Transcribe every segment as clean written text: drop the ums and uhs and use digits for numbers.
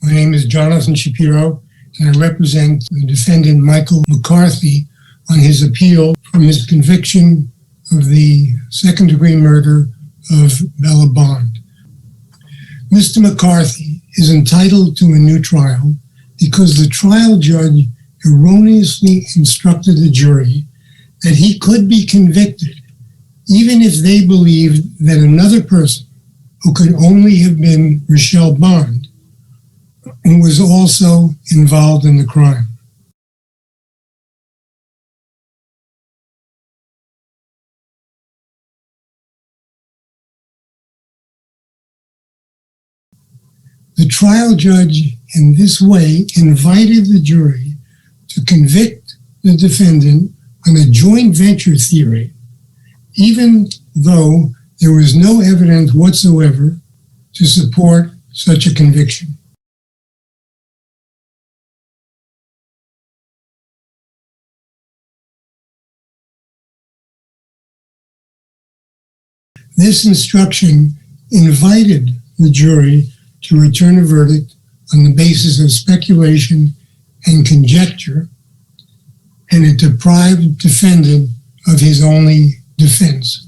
My name is Jonathan Shapiro, and I represent the defendant Micheal McCarthy on his appeal from his conviction of the second-degree murder of Bella Bond. Mr. McCarthy is entitled to a new trial because the trial judge erroneously instructed the jury that he could be convicted even if they believed that another person, who could only have been Micheal Bond, was also involved in the crime. The trial judge in this way invited the jury to convict the defendant on a joint venture theory, even though there was no evidence whatsoever to support such a conviction. This instruction invited the jury to return a verdict on the basis of speculation and conjecture, and it deprived the defendant of his only defense.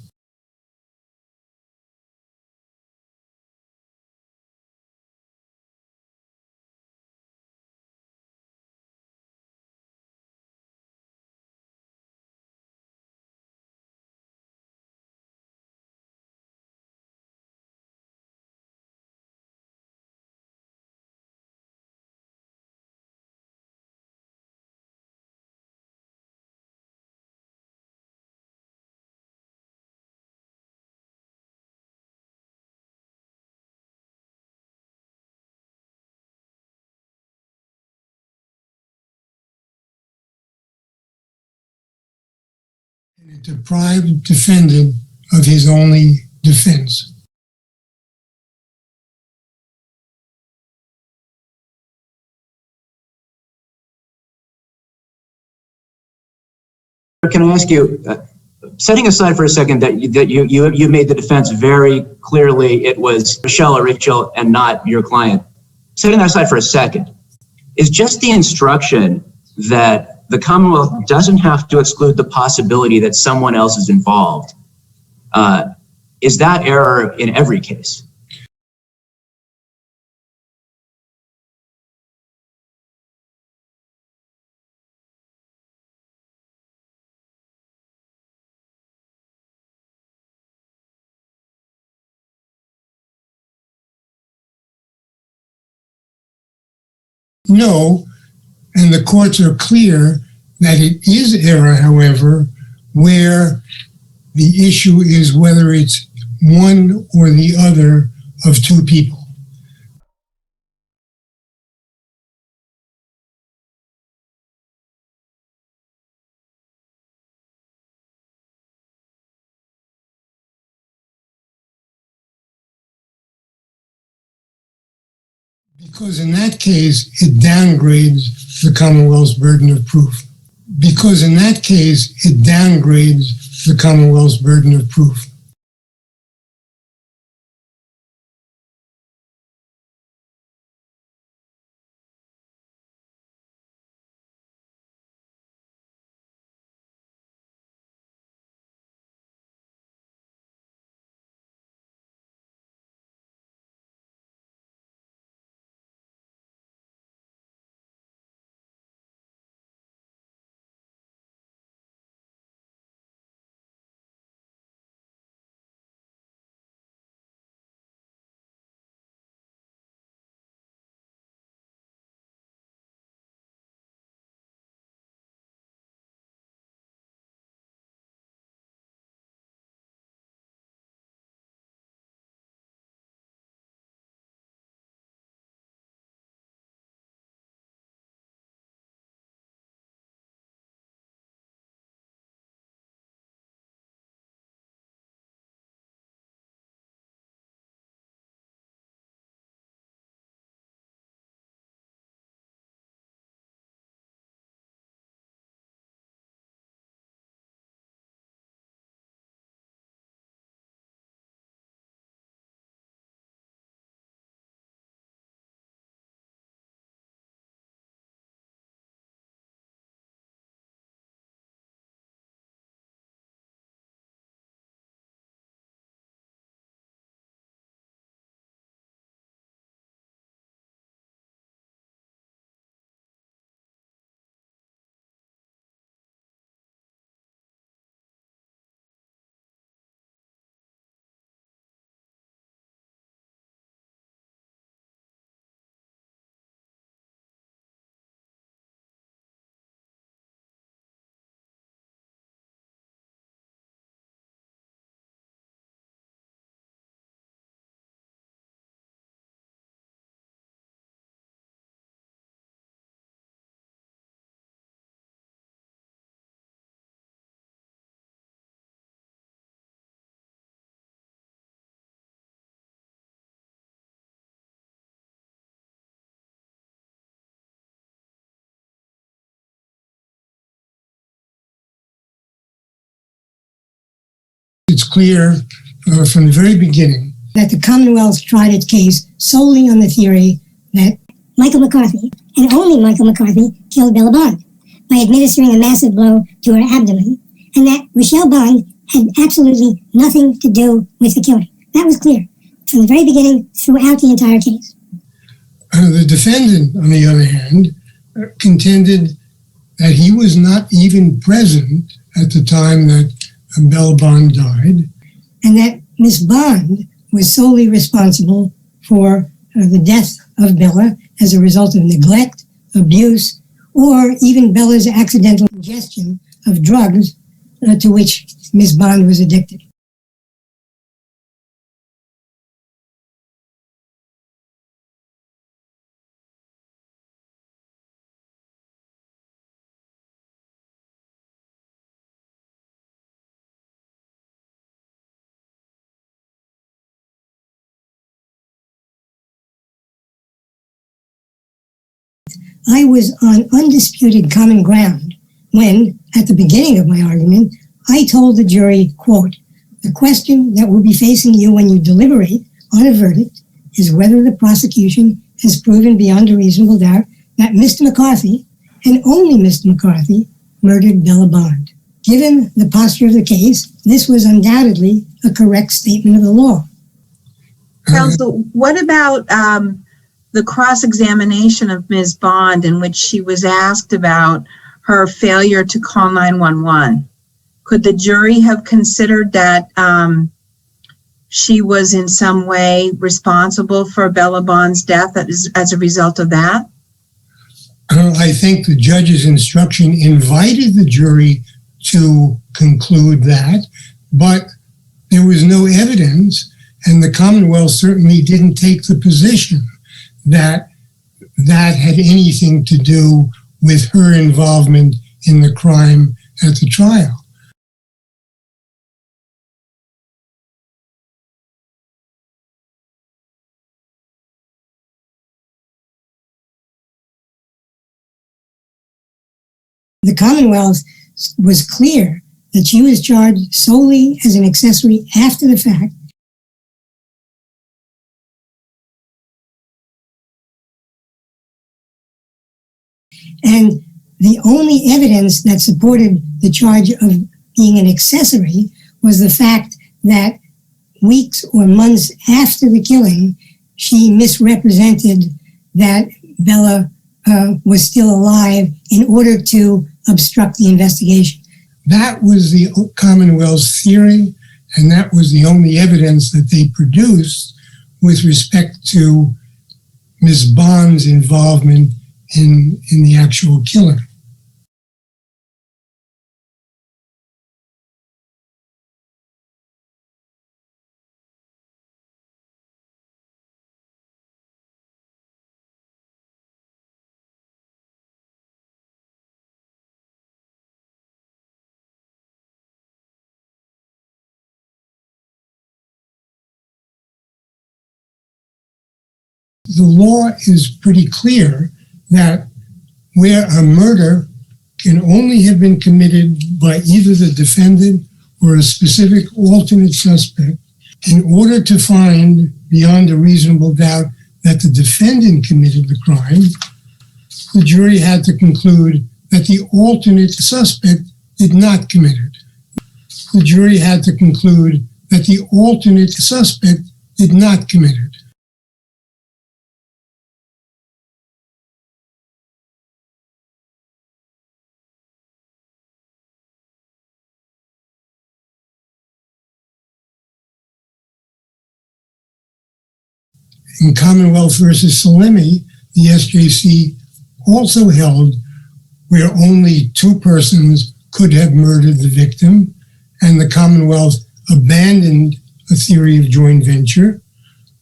And it deprived the defendant of his only defense. Can I ask you, setting aside for a second that you made the defense very clearly it was Micheal or Rachel and not your client. Setting that aside for a second, is just the instruction that the Commonwealth doesn't have to exclude the possibility that someone else is involved, is that error in every case? No, and the courts are clear that it is error, however, where the issue is whether it's one or the other of two people. Because in that case, it downgrades the Commonwealth's burden of proof. Because in that case, it downgrades the Commonwealth's burden of proof. it's clear from the very beginning that the Commonwealth tried its case solely on the theory that Micheal McCarthy, and only Micheal McCarthy, killed Bella Bond by administering a massive blow to her abdomen, and that Michelle Bond had absolutely nothing to do with the killing. That was clear from the very beginning throughout the entire case. The defendant, on the other hand, contended that he was not even present at the time that Bella Bond died. And that Miss Bond was solely responsible for the death of Bella as a result of neglect, abuse, or even Bella's accidental ingestion of drugs to which Miss Bond was addicted. I was on undisputed common ground when, at the beginning of my argument, I told the jury, quote, "The question that will be facing you when you deliberate on a verdict is whether the prosecution has proven beyond a reasonable doubt that Mr. McCarthy, and only Mr. McCarthy, murdered Bella Bond." Given the posture of the case, this was undoubtedly a correct statement of the law. Counsel, what about the cross-examination of Ms. Bond, in which she was asked about her failure to call 911? Could the jury have considered that she was in some way responsible for Bella Bond's death as a result of that? I think the judge's instruction invited the jury to conclude that, but there was no evidence, and the Commonwealth certainly didn't take the position that that had anything to do with her involvement in the crime at the trial. The Commonwealth was clear that she was charged solely as an accessory after the fact. And the only evidence that supported the charge of being an accessory was the fact that weeks or months after the killing, she misrepresented that Bella was still alive in order to obstruct the investigation. That was the Commonwealth's theory, and that was the only evidence that they produced with respect to Ms. Bond's involvement in the actual killing. The law is pretty clear that where a murder can only have been committed by either the defendant or a specific alternate suspect, in order to find beyond a reasonable doubt that the defendant committed the crime, the jury had to conclude that the alternate suspect did not commit it. The jury had to conclude that the alternate suspect did not commit it. In Commonwealth versus Salemi, the SJC also held where only two persons could have murdered the victim, and the Commonwealth abandoned a theory of joint venture.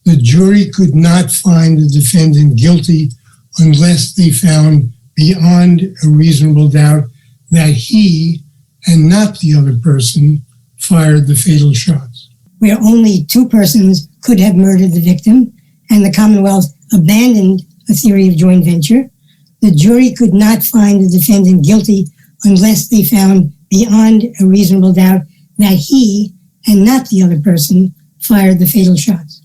The jury could not find the defendant guilty unless they found beyond a reasonable doubt that he and not the other person fired the fatal shots. Where only two persons could have murdered the victim, and the Commonwealth abandoned a theory of joint venture, the jury could not find the defendant guilty unless they found beyond a reasonable doubt that he and not the other person fired the fatal shots.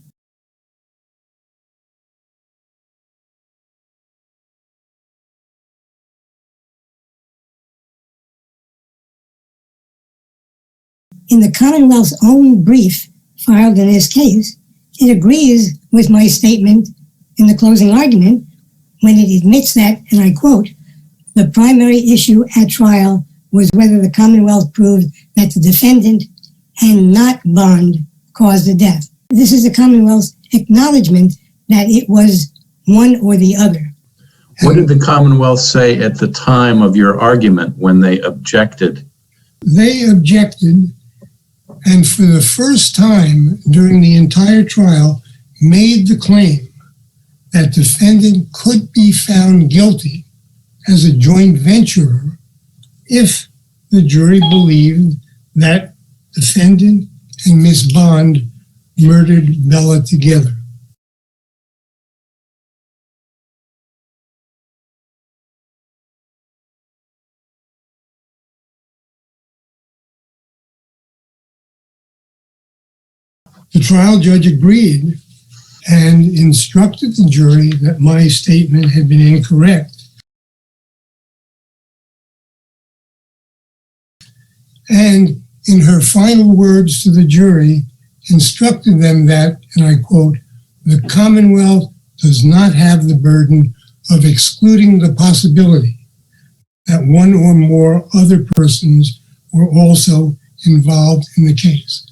In the Commonwealth's own brief filed in this case, it agrees with my statement in the closing argument when it admits that, and I quote, "The primary issue at trial was whether the Commonwealth proved that the defendant and not Bond caused the death." This is the Commonwealth's acknowledgement that it was one or the other. What did the Commonwealth say at the time of your argument when they objected? They objected, and for the first time during the entire trial, made the claim that defendant could be found guilty as a joint venturer if the jury believed that defendant and Miss Bond murdered Bella together. The trial judge agreed and instructed the jury that my statement had been incorrect. And in her final words to the jury, instructed them that, and I quote, "The Commonwealth does not have the burden of excluding the possibility that one or more other persons were also involved in the case."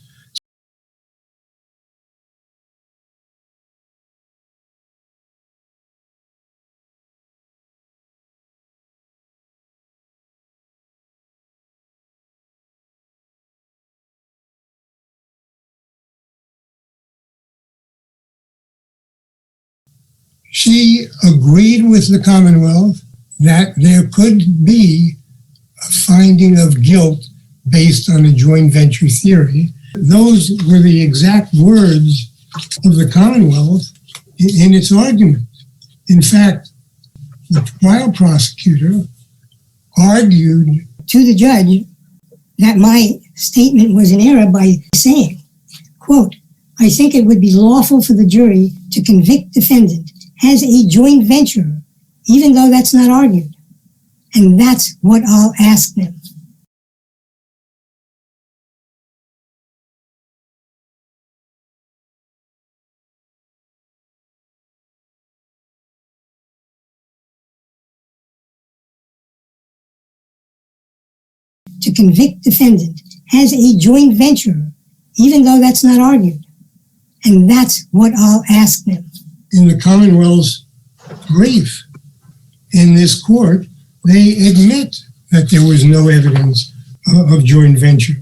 She agreed with the Commonwealth that there could be a finding of guilt based on a joint venture theory. Those were the exact words of the Commonwealth in its argument. In fact, the trial prosecutor argued To the judge that my statement was in error by saying, quote, "I think it would be lawful for the jury to convict defendant as a joint venturer, even though that's not argued. And that's what I'll ask them." To convict defendant as a joint venturer, even though that's not argued. And that's what I'll ask them. in the Commonwealth's brief in this court, they admit that there was no evidence of joint venture.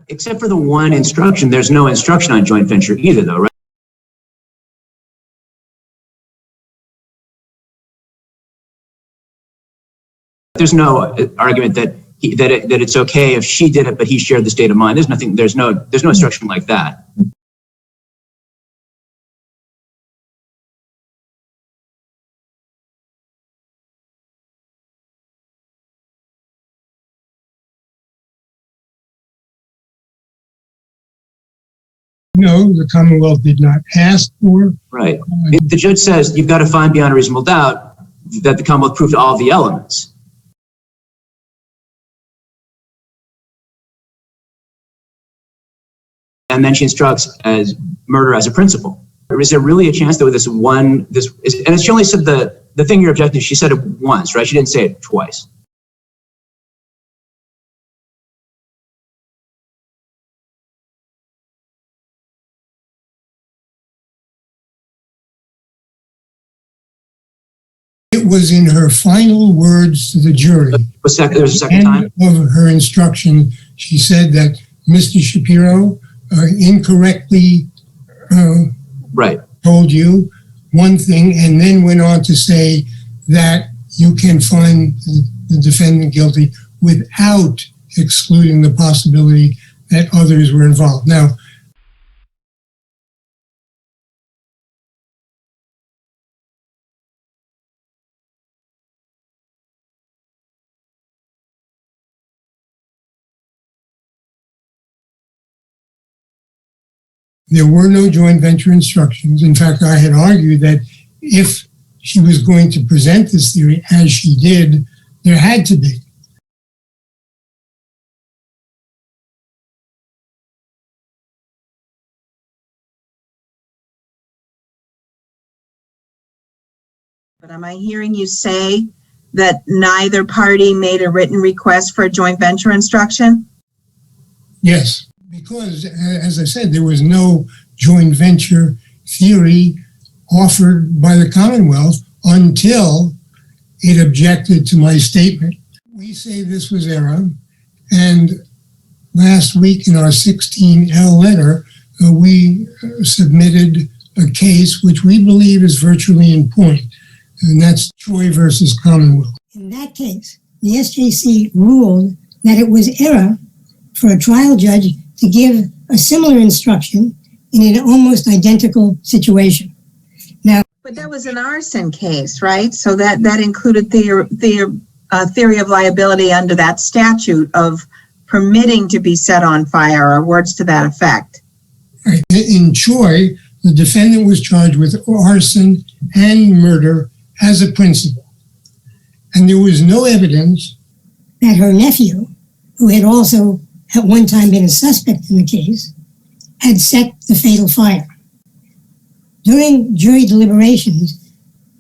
Except for the one instruction, there's no instruction on joint venture either, though, right? There's no argument that it's okay if she did it, but he shared the state of mind. There's nothing. There's no instruction like that. No, the Commonwealth did not ask for. Right. The judge says you've got to find beyond a reasonable doubt that the Commonwealth proved all of the elements. And then she instructs as murder as a principle. Is there really a chance that with and she only said the thing you're objecting, she said it once, right? She didn't say it twice. It was in her final words to the jury. There was a second time? Of her instruction, she said that Mr. Shapiro incorrectly right. told you one thing and then went on to say that you can find the defendant guilty without excluding the possibility that others were involved. Now, There were no joint venture instructions. In fact, I had argued that if she was going to present this theory as she did, there had to be. But am I hearing you say that neither party made a written request for a joint venture instruction? Yes, because, as I said, there was no joint venture theory offered by the Commonwealth until it objected to my statement. We say this was error, and last week in our 16L letter, we submitted a case which we believe is virtually in point, and that's Troy versus Commonwealth. In that case, the SJC ruled that it was error for a trial judge to give a similar instruction in an almost identical situation. Now, but that was an arson case, right? So that included the theory of liability under that statute of permitting to be set on fire, or words to that effect. Right. In Troy, the defendant was charged with arson and murder as a principal. And there was no evidence that her nephew, who had also at one time been a suspect in the case, had set the fatal fire. During jury deliberations,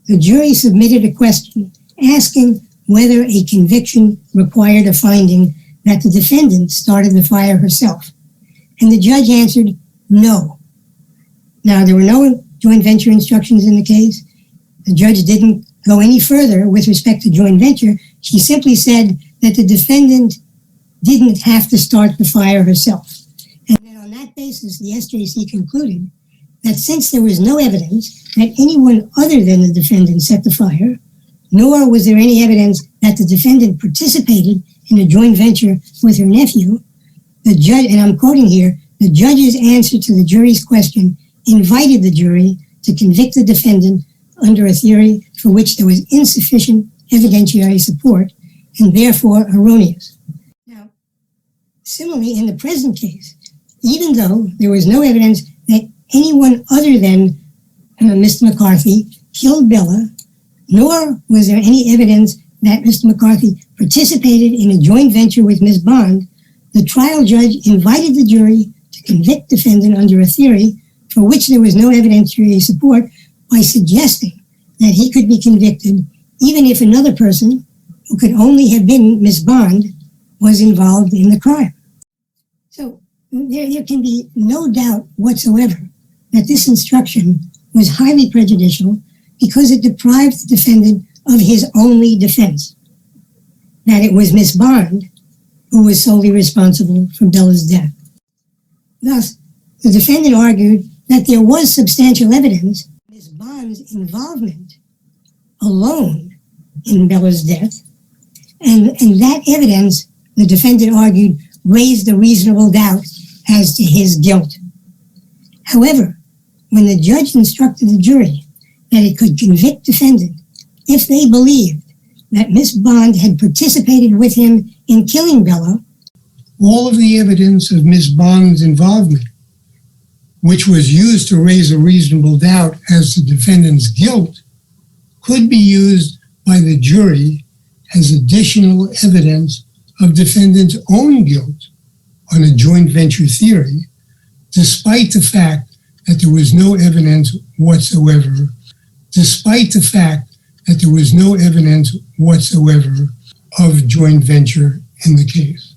the jury submitted a question asking whether a conviction required a finding that the defendant started the fire herself. And the judge answered no. Now, there were no joint venture instructions in the case. The judge didn't go any further with respect to joint venture. She simply said that the defendant didn't have to start the fire herself. And then on that basis, the SJC concluded that since there was no evidence that anyone other than the defendant set the fire, nor was there any evidence that the defendant participated in a joint venture with her nephew, the judge, and I'm quoting here, the judge's answer to the jury's question invited the jury to convict the defendant under a theory for which there was insufficient evidentiary support and therefore erroneous. Now, similarly, in the present case, even though there was no evidence that anyone other than Mr. McCarthy killed Bella, nor was there any evidence that Mr. McCarthy participated in a joint venture with Ms. Bond, the trial judge invited the jury to convict defendant under a theory for which there was no evidentiary support by suggesting that he could be convicted even if another person, who could only have been Ms. Bond, was involved in the crime. So there can be no doubt whatsoever that this instruction was highly prejudicial because it deprived the defendant of his only defense, that it was Ms. Bond who was solely responsible for Bella's death. Thus, the defendant argued that there was substantial evidence of Ms. Bond's involvement alone in Bella's death, and that evidence, the defendant argued, raised a reasonable doubt as to his guilt. However, when the judge instructed the jury that it could convict defendant if they believed that Miss Bond had participated with him in killing Bella, all of the evidence of Miss Bond's involvement, which was used to raise a reasonable doubt as to defendant's guilt, could be used by the jury as additional evidence of defendant's own guilt on a joint venture theory, despite the fact that there was no evidence whatsoever, of joint venture in the case.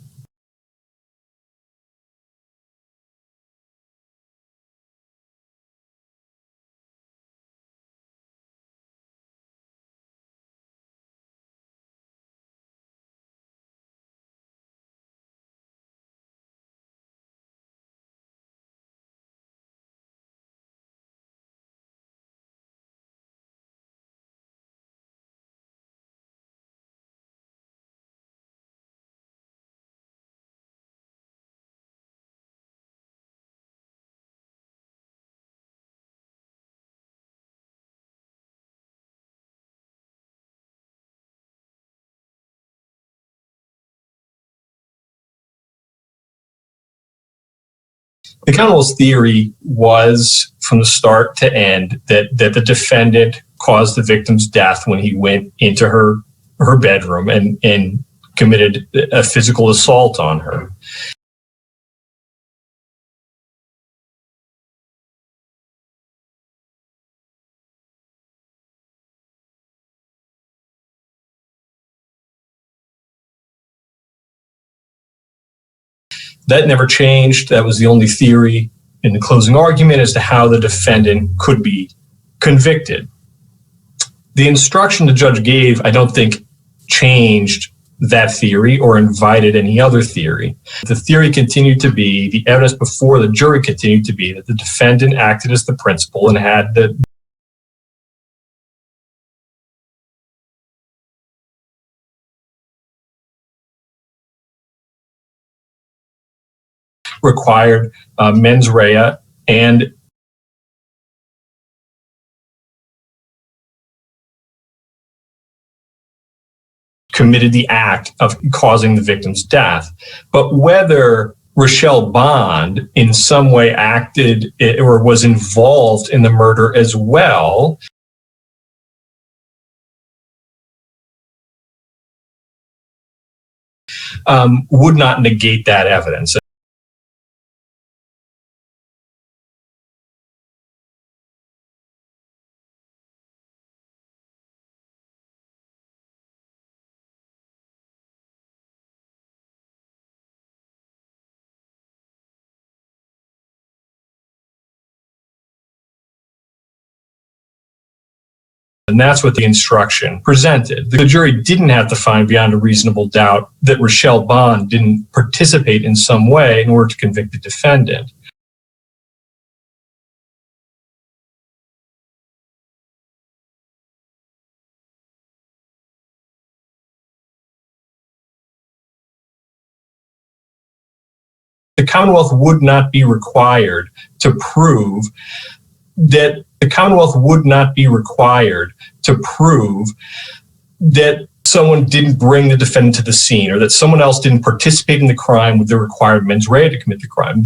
The Commonwealth's theory was, from the start to end, that the defendant caused the victim's death when he went into her bedroom and committed a physical assault on her. That never changed. That was the only theory in the closing argument as to how the defendant could be convicted. The instruction the judge gave, I don't think, changed that theory or invited any other theory. The theory continued to be, the evidence before the jury continued to be, that the defendant acted as the principal and had the required mens rea and committed the act of causing the victim's death. But whether Rochelle Bond in some way acted or was involved in the murder as well would not negate that evidence. And that's what the instruction presented. The jury didn't have to find beyond a reasonable doubt that Rochelle Bond didn't participate in some way in order to convict the defendant. The Commonwealth would not be required to prove that someone didn't bring the defendant to the scene or that someone else didn't participate in the crime with the required mens rea to commit the crime.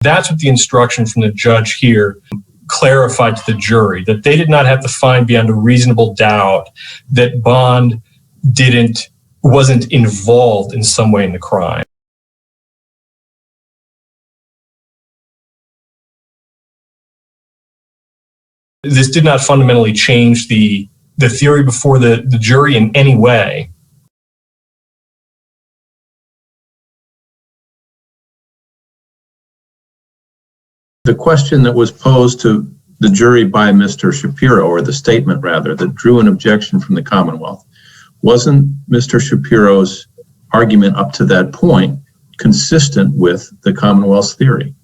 That's what the instruction from the judge here clarified to the jury, that they did not have to find beyond a reasonable doubt that Bond wasn't involved in some way in the crime. This did not fundamentally change the theory before the jury in any way. The question that was posed to the jury by Mr. Shapiro, or the statement rather, that drew an objection from the Commonwealth, wasn't Mr. Shapiro's argument up to that point consistent with the Commonwealth's theory?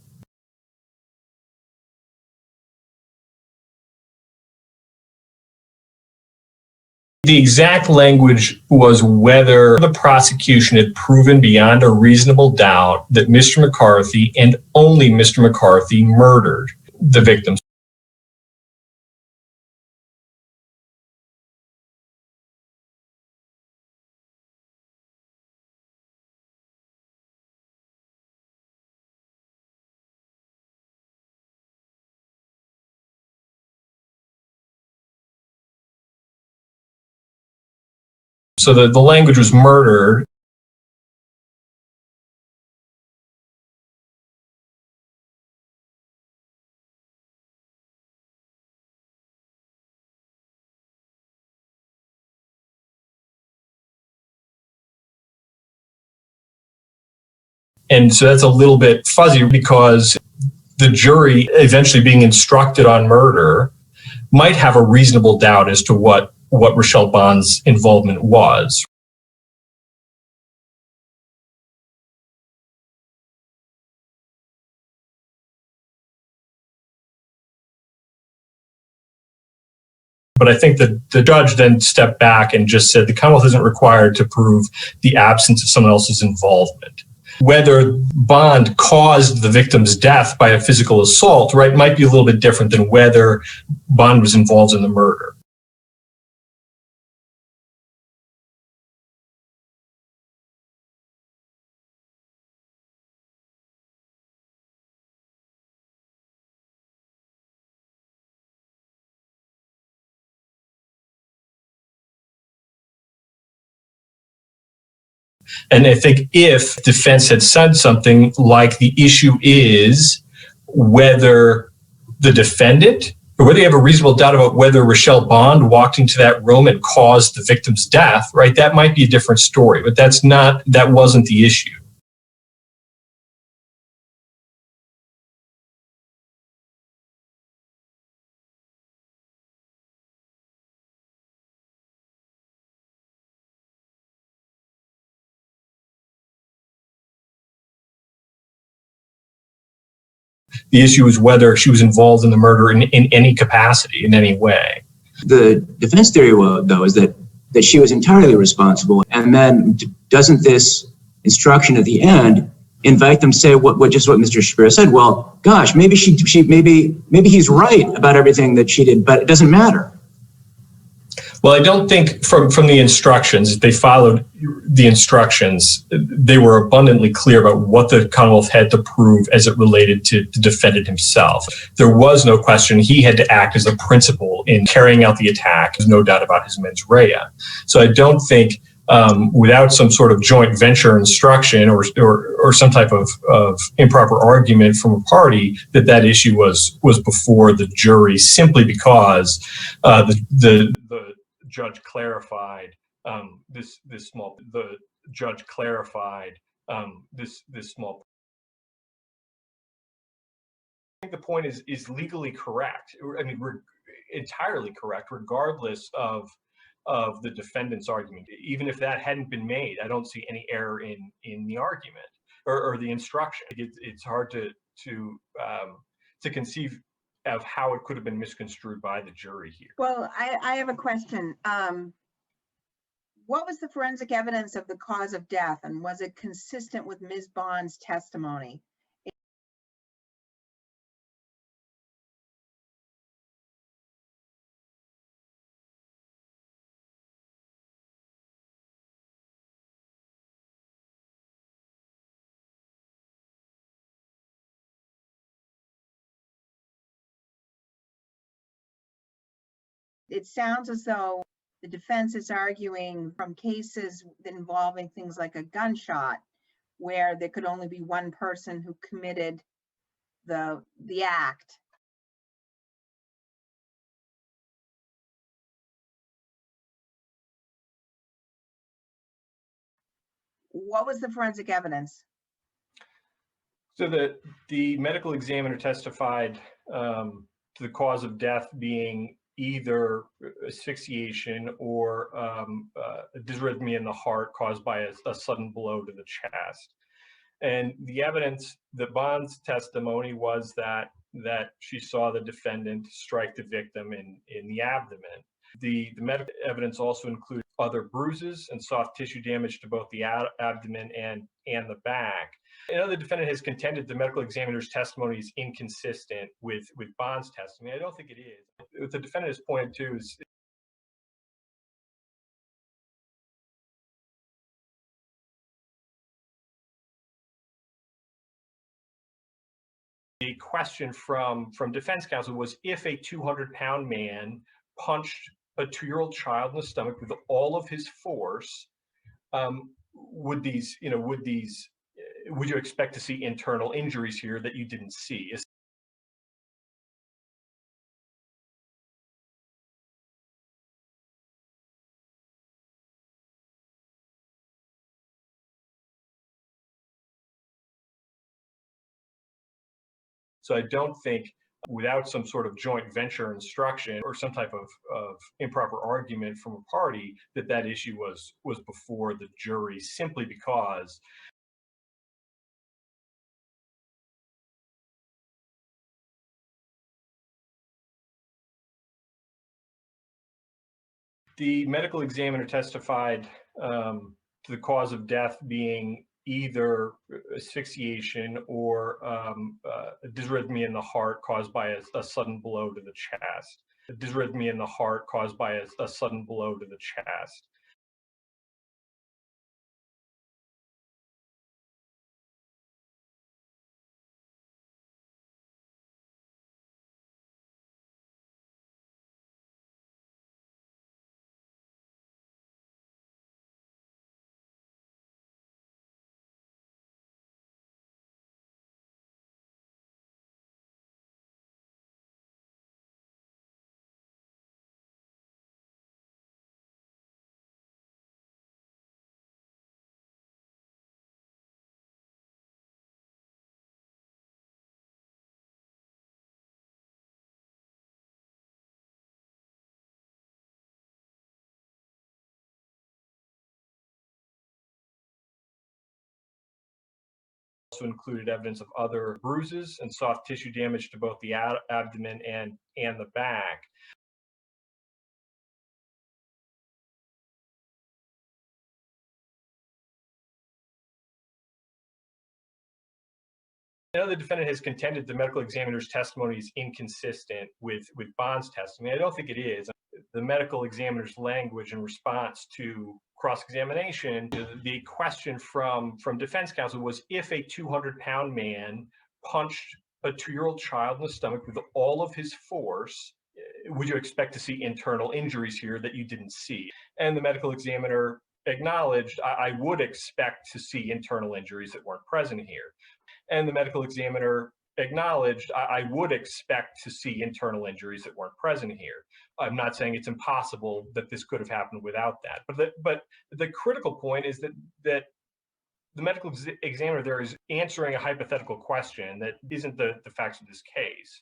The exact language was whether the prosecution had proven beyond a reasonable doubt that Mr. McCarthy and only Mr. McCarthy murdered the victims. So the language was murdered. And so that's a little bit fuzzy because the jury eventually being instructed on murder might have a reasonable doubt as to what Rochelle Bond's involvement was. But I think that the judge then stepped back and just said the Commonwealth isn't required to prove the absence of someone else's involvement. Whether Bond caused the victim's death by a physical assault, right, might be a little bit different than whether Bond was involved in the murder. And I think if defense had said something like the issue is whether the defendant or whether you have a reasonable doubt about whether Rochelle Bond walked into that room and caused the victim's death, right, that might be a different story, but that wasn't the issue. The issue is whether she was involved in the murder in any capacity, in any way. The defense theory, though, is that she was entirely responsible. And then doesn't this instruction at the end invite them to say just what Mr. Shapiro said? Well, gosh, maybe maybe he's right about everything that she did, but it doesn't matter. Well, I don't think from the instructions, if they followed the instructions, they were abundantly clear about what the Commonwealth had to prove as it related to the defendant himself. There was no question he had to act as a principal in carrying out the attack. There's no doubt about his mens rea. So I don't think without some sort of joint venture instruction or some type of improper argument from a party that issue was before the jury simply because the judge clarified this small. The judge clarified this small. I think the point is legally correct. I mean, we're entirely correct, regardless of the defendant's argument. Even if that hadn't been made, I don't see any error in the argument or the instruction. It's hard to conceive of how it could have been misconstrued by the jury here. Well, I have a question. What was the forensic evidence of the cause of death, and was it consistent with Ms. Bond's testimony? It sounds as though the defense is arguing from cases involving things like a gunshot, where there could only be one person who committed the act. What was the forensic evidence? So the medical examiner testified to the cause of death being either asphyxiation or dysrhythmia in the heart caused by a sudden blow to the chest. And the evidence, the Bond's testimony was that she saw the defendant strike the victim in the abdomen. The medical evidence also included other bruises and soft tissue damage to both the abdomen and the back. I know the defendant has contended the medical examiner's testimony is inconsistent with Bond's testimony. I don't think it is. What the defendant has pointed to is the question from defense counsel was if a 200-pound man punched a 2-year-old child in the stomach with all of his force, would you expect to see internal injuries here that you didn't see? So I don't think without some sort of joint venture instruction or some type of improper argument from a party that issue was before the jury simply because The medical examiner testified to the cause of death being either asphyxiation or dysrhythmia in the heart caused by a sudden blow to the chest. Dysrhythmia in the heart caused by a sudden blow to the chest. Also included evidence of other bruises and soft tissue damage to both the abdomen and the back. I know the defendant has contended the medical examiner's testimony is inconsistent with Bond's testimony. I don't think it is. The medical examiner's language in response to cross-examination, the question from defense counsel was, if a 200-pound man punched a 2-year-old child in the stomach with all of his force, would you expect to see internal injuries here that you didn't see? And the medical examiner acknowledged, I would expect to see internal injuries that weren't present here. And the medical examiner acknowledged, I would expect to see internal injuries that weren't present here. I'm not saying it's impossible that this could have happened without that. But the critical point is that the medical examiner there is answering a hypothetical question that isn't the facts of this case.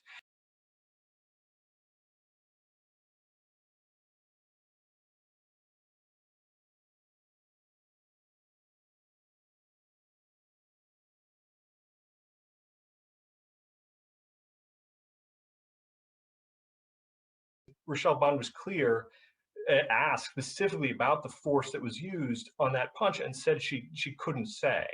Rochelle Bond was clear, asked specifically about the force that was used on that punch and said she couldn't say.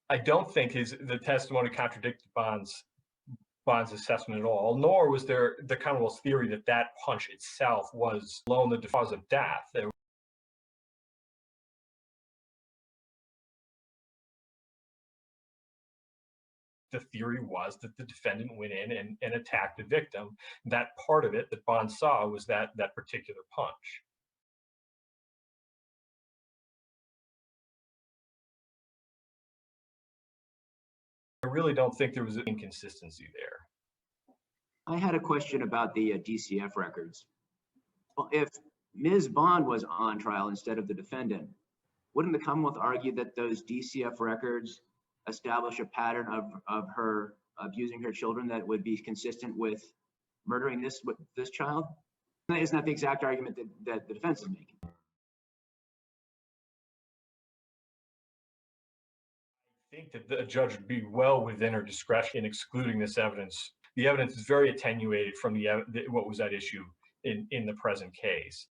I don't think the testimony contradicted Bond's assessment at all, nor was there the Commonwealth's theory that punch itself was alone the cause of death. The theory was that the defendant went in and attacked the victim. That part of it that Bond saw was that particular punch. I really don't think there was an inconsistency there. I had a question about the DCF records. Well, if Ms. Bond was on trial instead of the defendant, wouldn't the Commonwealth argue that those DCF records establish a pattern of her abusing her children that would be consistent with murdering this child? Isn't that the exact argument that the defense is making? I think that the judge would be well within her discretion in excluding this evidence. The evidence is very attenuated from what was at issue in the present case.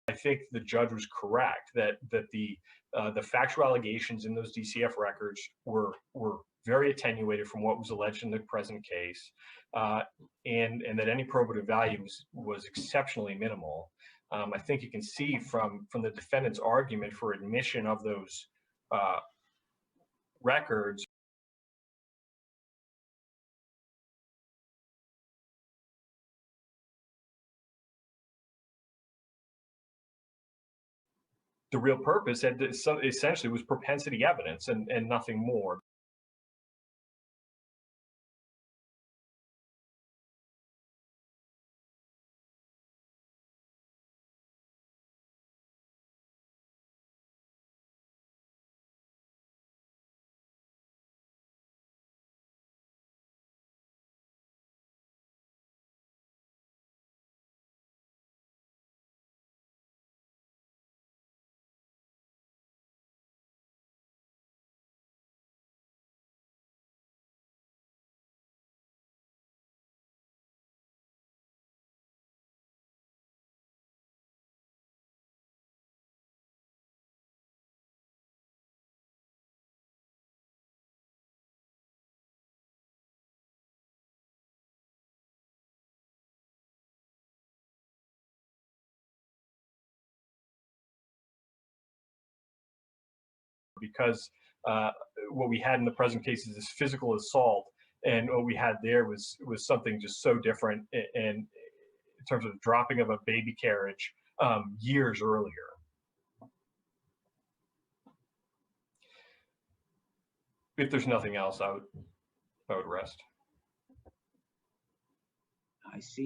I think the judge was correct that the factual allegations in those DCF records were very attenuated from what was alleged in the present case, and that any probative value was exceptionally minimal. I think you can see from the defendant's argument for admission of those records. The real purpose essentially was propensity evidence and nothing more. Because what we had in the present case is this physical assault, and what we had there was something just so different in terms of the dropping of a baby carriage years earlier. If there's nothing else, I would rest. I see.